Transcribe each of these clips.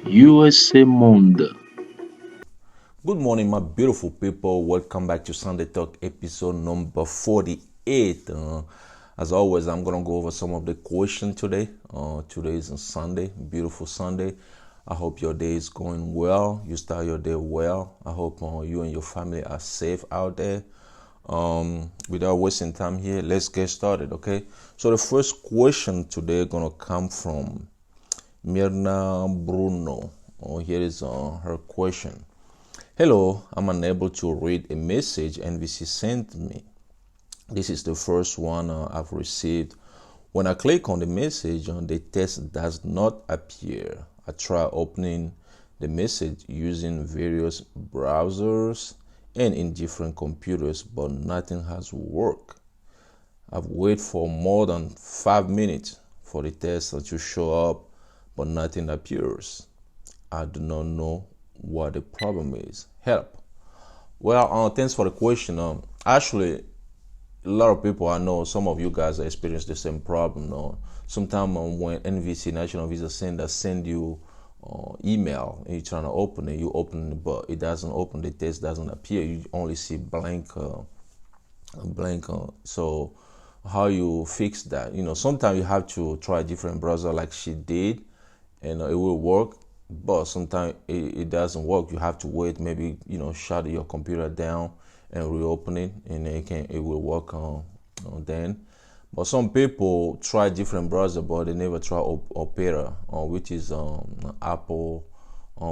USA Monde. Good morning, my beautiful people. Welcome back to Sunday Talk episode number 48. As always, I'm going to go over some of the questions today. Today is a Sunday, beautiful Sunday. I hope your day is going well. You start your day well. I hope you and your family are safe out there. Without wasting time here, let's get started, okay? So the first question today is going to come from Mirna Bruno. Here is her question. Hello, I'm unable to read a message NVC sent me. This is the first one I've received. When I click on the message, the text does not appear. I try opening the message using various browsers and in different computers, but nothing has worked. I've waited for more than 5 minutes for the text to show up, but nothing appears. I do not know what the problem is. Help. Well, thanks for the question. Actually, a lot of people I know, some of you guys experience the same problem. Sometimes when NVC National Visa Center send you email and you're trying to open it, you open it, but it doesn't open. The text doesn't appear. You only see blank. So how you fix that? Sometimes you have to try a different browser, like she did, and it will work. But sometimes it doesn't work. You have to wait, maybe shut your computer down and reopen it, and it will work on then. But some people try different browser, but they never try Opera, which is Apple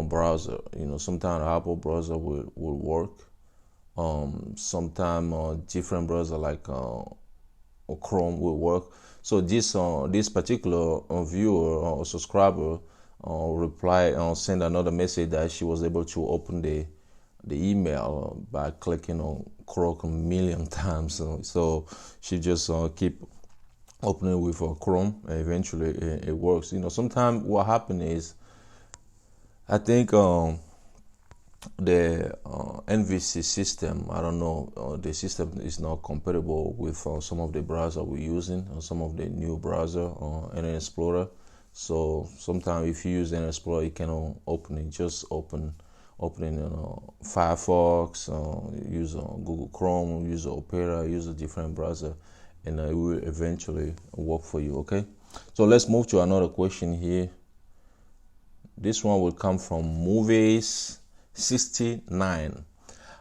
browser. Sometimes Apple browser will work. Sometimes different browser like Chrome will work. So this particular viewer or subscriber send another message that she was able to open the email by clicking on Chrome a million times. So she just keep opening with Chrome, and eventually it works. Sometimes what happens is, I think the NVC system, I don't know, the system is not compatible with some of the browser we're using, or some of the new browser Internet Explorer. So sometimes if you use Internet Explorer, you cannot open it. Just opening Firefox, use Google Chrome, use Opera, use a different browser, and it will eventually work for you. Okay, so let's move to another question here. This one will come from Movies69.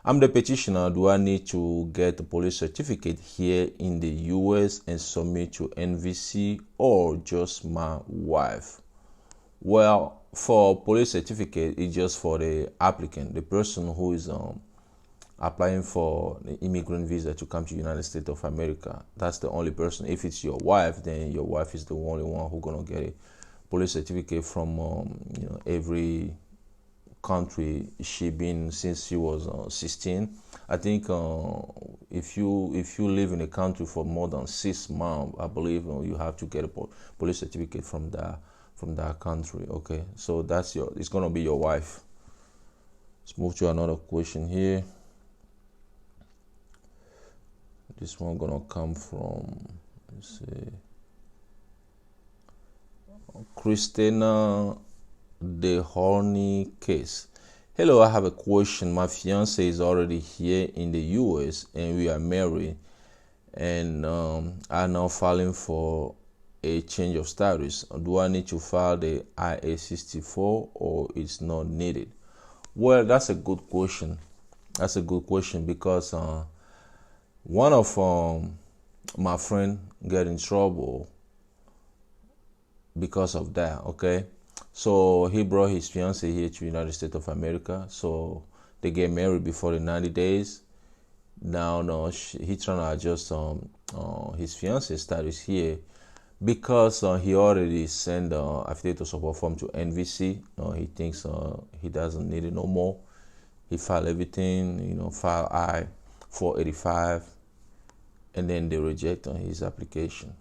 I'm the petitioner. Do I need to get a police certificate here in the US and submit to NVC, or just my wife? Well, for police certificate, it's just for the applicant, the person who is applying for the immigrant visa to come to the United States of America. That's the only person. If it's your wife, then your wife is the only one who's gonna get a police certificate from every country she been since she was 16. I think if you live in a country for more than 6 months, I believe you have to get a police certificate from that country. Okay, so it's gonna be your wife. Let's move to another question here. This one gonna come from, let's see, Christina the Horny Case. Hello, I have a question. My fiance is already here in the US and we are married, and I'm now filing for a change of status. Do I need to file the IA-64 or it's not needed? Well, that's a good question. Because one of my friend got in trouble because of that. Okay, so he brought his fiance here to the United States of America. So they get married before the 90 days. Now, no, he trying to adjust his fiance status here, because he already sent affidavit of support form to NVC. He thinks he doesn't need it no more. He filed everything, file I-485, and then they reject on his application.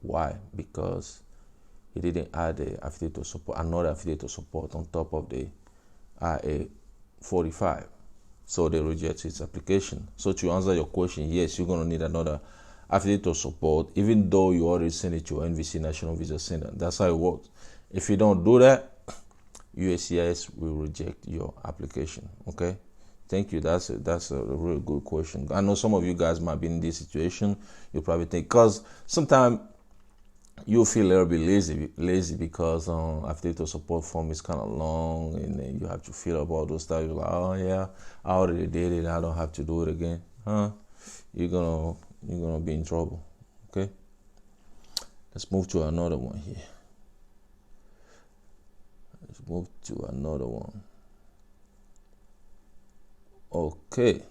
Why? Because he didn't add the affidavit of support, another affidavit of support on top of the IA-45. So they reject his application. So to answer your question, yes, you're going to need another affidavit of support, even though you already sent it to NVC National Visa Center. That's how it works. If you don't do that, USCIS will reject your application. Okay, thank you. That's a really good question. I know some of you guys might be in this situation. You probably think, because sometimes you feel a little bit lazy because affidavit support form is kind of long, and then you have to fill up all those stuff. You're like, oh yeah, I already did it, I don't have to do it again. You're gonna be in trouble. Okay, let's move to another one here. Let's move to another one. Okay,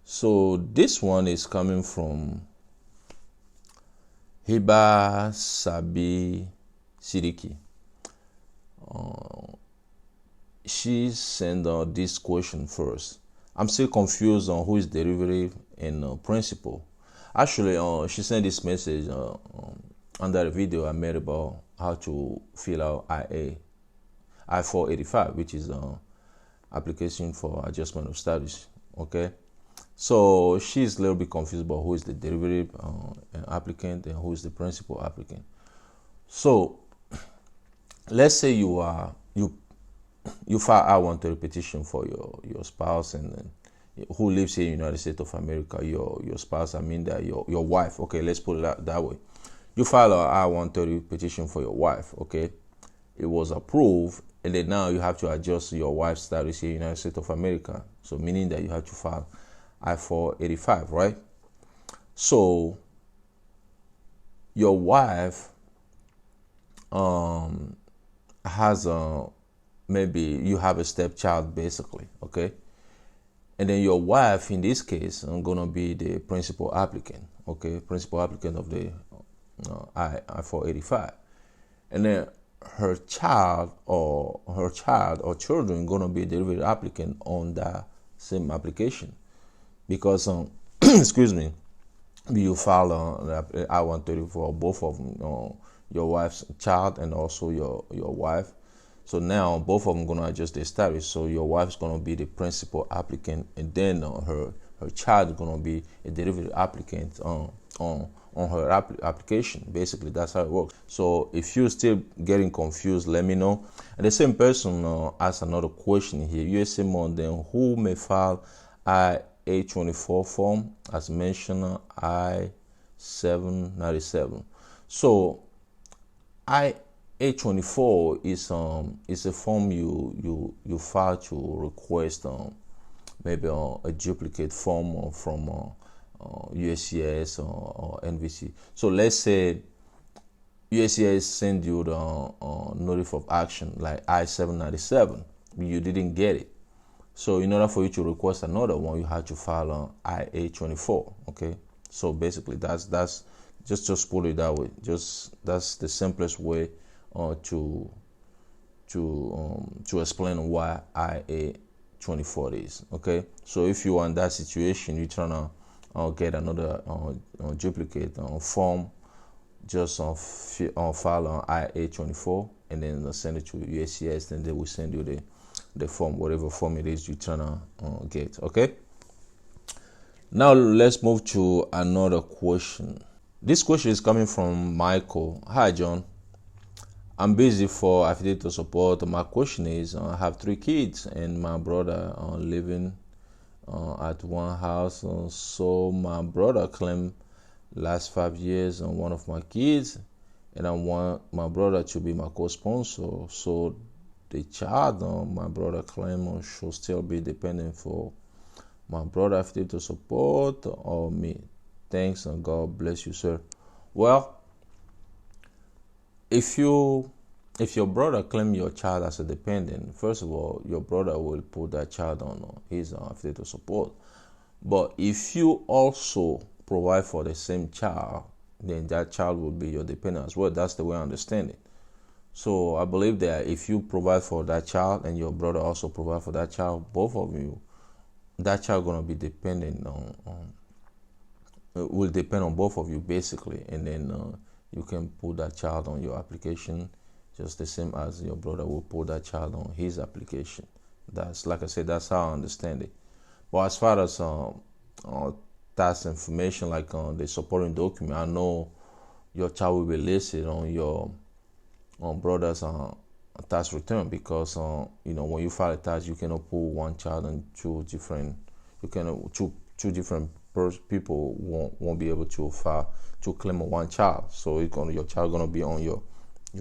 so this one is coming from Hiba Sabi Sidiki. She sent this question first. I'm still confused on who is derivative and principal. Actually, she sent this message under a video I made about how to fill out I-485, which is application for adjustment of status. Okay, so she's a little bit confused about who is the derivative applicant and who is the principal applicant. So let's say you file I-130 petition for your spouse and who lives here in the United States of America. Your spouse, I mean that your wife. Okay, let's put it that way. You file an I-130 petition for your wife. Okay, it was approved, and then now you have to adjust your wife's status here in the United States of America. So meaning that you have to file I-485, right? So your wife has maybe you have a stepchild, basically, okay? And then your wife, in this case, is gonna be the principal applicant, okay? Principal applicant of the I-485. And then her child or children gonna be a derivative applicant on that same application, because excuse me, you file I-130 for both of them, your wife's child and also your wife. So now both of them gonna adjust their status. So your wife's gonna be the principal applicant, and then her child is gonna be a derivative applicant on her application. Basically, that's how it works. So if you're still getting confused, let me know. And the same person asked another question here. USA more than who may file I-824 form as mentioned I-797. So I-824 is a form you file to request maybe a duplicate form from USCIS or NVC. So let's say USCIS send you the notice of action like I-797, you didn't get it. So in order for you to request another one, you have to file on I-824. Okay, so basically that's just put it that way. That's the simplest way to explain why I-824 is. Okay, so if you are in that situation, you're trying to get another duplicate form, just file on I-824 and then send it to USCIS, and they will send you the form, whatever form it is you're trying to get. Okay, now let's move to another question. This question is coming from Michael. Hi John, I'm busy for affidavit support. My question is, I have 3 kids and my brother living at one house. So my brother claimed last 5 years on one of my kids, and I want my brother to be my co-sponsor. So the child my brother claimed should still be dependent for my brother affidavit support or me. Thanks and God bless you, sir. Well, if your brother claim your child as a dependent, first of all, your brother will put that child on his affidavit support. But if you also provide for the same child, then that child will be your dependent as well. That's the way I understand it. So I believe that if you provide for that child and your brother also provide for that child, both of you, that child gonna be dependent will depend on both of you basically, and then you can put that child on your application just the same as your brother will put that child on his application. That's, like I said, that's how I understand it. But as far as tax information, like the supporting document, I know your child will be listed on your brother's tax return, because when you file a tax, you cannot put one child and two different, you cannot two different people won't be able to file to claim one child. So your child gonna be on your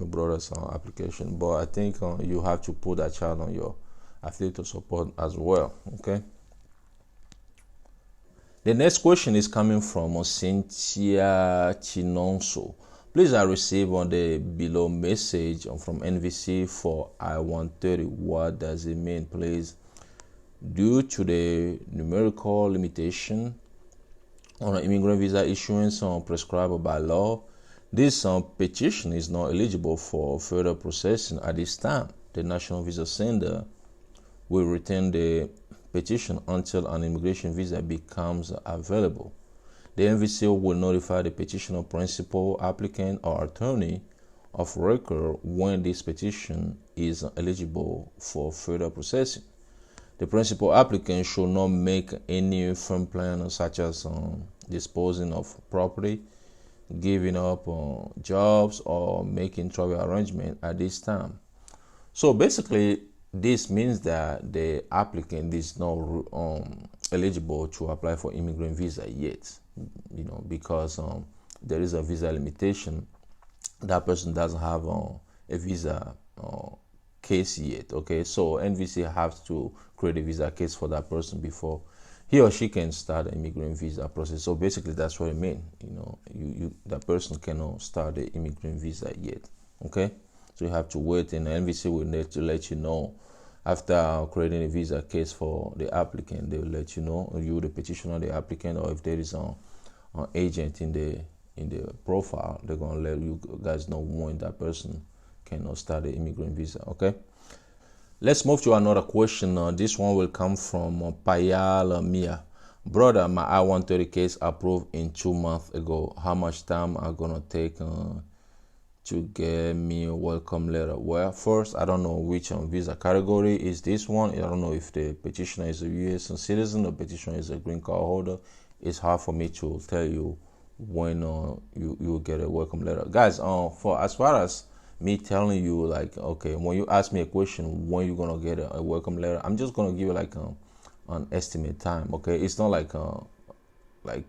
brother's application. But I think you have to put that child on your affidavit of support as well. Okay. The next question is coming from Cynthia Chinonso. Please, I received on the below message from NVC for I-130. What does it mean, please? Due to the numerical limitation on an immigrant visa issuance prescribed by law, this petition is not eligible for further processing at this time. The National Visa Sender will return the petition until an immigration visa becomes available. The NVC will notify the petitioner principal, applicant, or attorney of record when this petition is eligible for further processing. The principal applicant should not make any firm plan such as disposing of property, giving up jobs, or making travel arrangements at this time. So basically, this means that the applicant is not eligible to apply for immigrant visa yet, because there is a visa limitation. That person doesn't have a visa case yet. Okay, so NVC has to create a visa case for that person before he or she can start the immigrant visa process. So basically, that's what it means. That person cannot start the immigrant visa yet. Okay. So you have to wait, and NVC will need to let you know after creating a visa case for the applicant. They will let you know, you the petitioner, the applicant, or if there is an agent in the profile, they're gonna let you guys know when that person cannot start the immigrant visa. Okay. Let's move to another question. This one will come from Payal Mia. Brother, my I-130 case approved in 2 months ago. How much time are gonna take to get me a welcome letter? Well, first, I don't know which visa category is this one. I don't know if the petitioner is a U.S. citizen or petitioner is a green card holder. It's hard for me to tell you when you will get a welcome letter. Guys, for as far as me telling you, like, okay, when you ask me a question, when you're gonna get a welcome letter, I'm just gonna give you like an estimate time. Okay, it's not like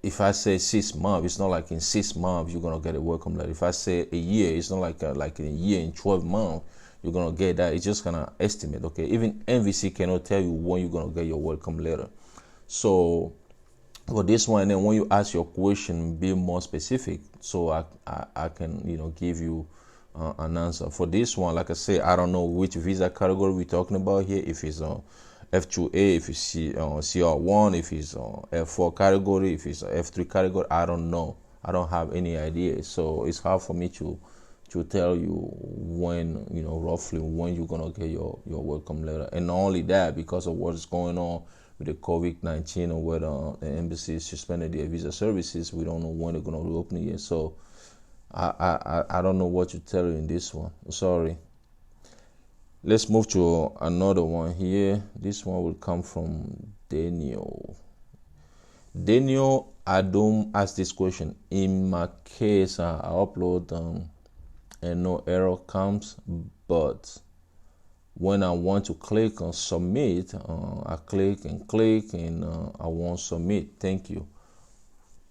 if I say 6 months, it's not like in 6 months you're gonna get a welcome letter. If I say a year, it's not like a year in 12 months you're gonna get that. It's just gonna estimate. Okay, even NVC cannot tell you when you're gonna get your welcome letter. So for this one, and then when you ask your question, be more specific, so I can give you an answer. For this one, like I say, I don't know which visa category we're talking about here. If it's F2A, if it's CR1, if it's F4 category, if it's F3 category, I don't know. I don't have any idea. So it's hard for me to tell you when, roughly when you're gonna get your welcome letter. And not only that, because of what is going on with the COVID-19, or whether the embassy suspended their visa services, we don't know when they're gonna reopen it yet. So I don't know what to tell you in this one. Sorry. Let's move to another one here. This one will come from Daniel. Daniel Adom asked this question. In my case, I upload and no error comes, but when I want to click on submit, I click and I won't submit. Thank you.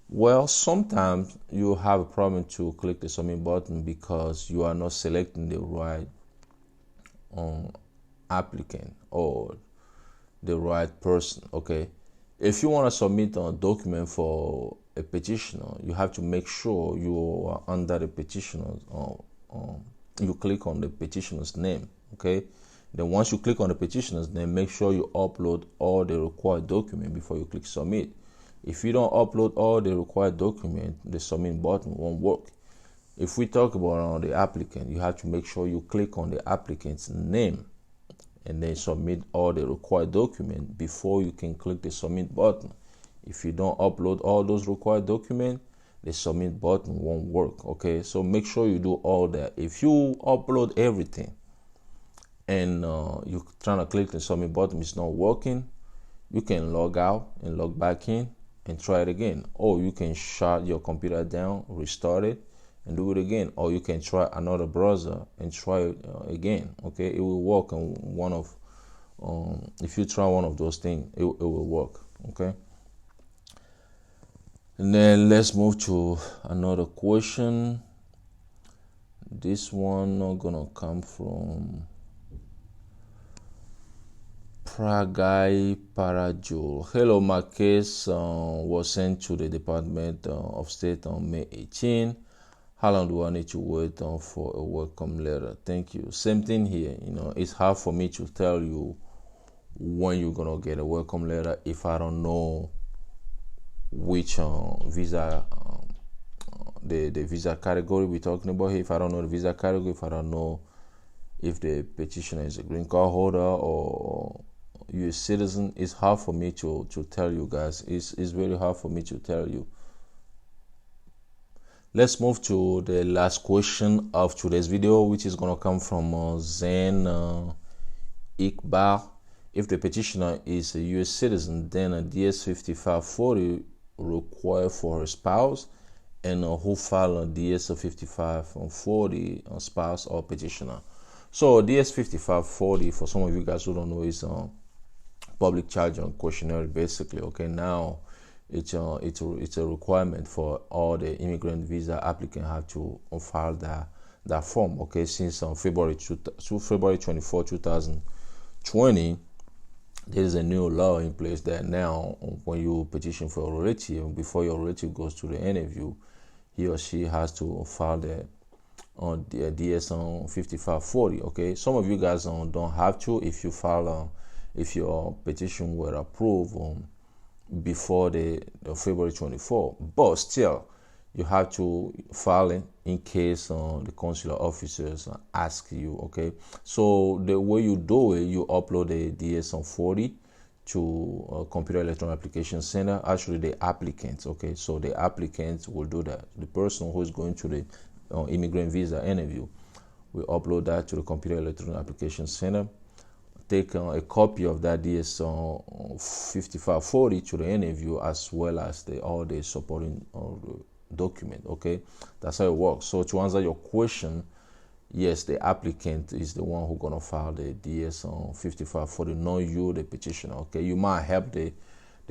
Well, sometimes you have a problem to click the submit button because you are not selecting the right applicant or the right person. Okay, if you want to submit a document for a petitioner, you have to make sure you are under the petitioner's you click on the petitioner's name. Okay, then once you click on the petitioner's name, make sure you upload all the required document before you click submit. If you don't upload all the required document, the submit button won't work. If we talk about the applicant, you have to make sure you click on the applicant's name and then submit all the required document before you can click the submit button. If you don't upload all those required documents, the submit button won't work. Okay, so make sure you do all that. If you upload everything and you're trying to click the submit button, it's not working, you can log out and log back in and try it again. Or you can shut your computer down, restart it, and do it again, or you can try another browser and try it again. Okay, it will work on one of if you try one of those things, it will work. Okay, and then let's move to another question. This one not gonna come from Pragai Parajul. Hello, my case was sent to the Department of State on May 18. How long do I need to wait for a welcome letter? Thank you. Same thing here. It's hard for me to tell you when you're gonna get a welcome letter if I don't know which visa, the visa category we're talking about here. If I don't know the visa category, if I don't know if the petitioner is a green card holder or U.S. citizen, it's hard for me to tell you guys. It's very hard for me to tell you. Let's move to the last question of today's video, which is going to come from Zen Iqbal. If the petitioner is a U.S. citizen, then a DS-5540 required for her spouse, and who filed a DS-5540 spouse or petitioner. So DS-5540, for some of you guys who don't know, is public charge and questionnaire basically. Okay, now it's a requirement for all the immigrant visa applicant have to file that form. Okay, since February 24, 2020, there is a new law in place that now when you petition for a relative, before your relative goes to the interview, he or she has to file the DS on 5540. Okay, some of you guys don't have to if you file if your petition were approved before the February 24, but still you have to file it in case the consular officers ask you. Okay, so the way you do it, you upload the DS on 40 to Computer Electronic Application Center. Actually, the applicants. Okay, so the applicants will do that. The person who is going to the immigrant visa interview will upload that to the Computer Electronic Application Center. Take a copy of that DS 5540 to the interview, as well as all the supporting document. Okay, that's how it works. So to answer your question, yes, the applicant is the one who's gonna file the DS 5540, not you, the petitioner. Okay, you might help the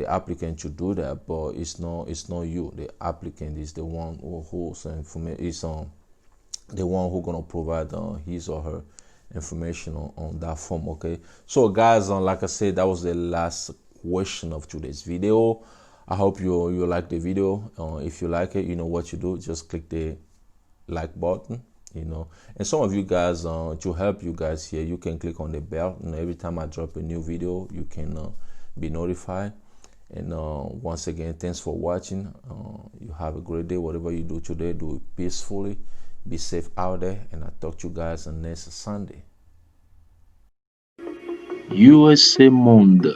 applicant to do that, but it's not you. The applicant is the one who's information the one who's gonna provide his or her information on that form. Okay, so guys, like I said, that was the last question of today's video. I hope you like the video. If you like it, you know what you do, just click the like button, and some of you guys, to help you guys here, you can click on the bell, and every time I drop a new video, you can be notified. And once again, thanks for watching. You have a great day. Whatever you do today, do it peacefully. Be safe out there, and I'll talk to you guys on next Sunday. USA Monde.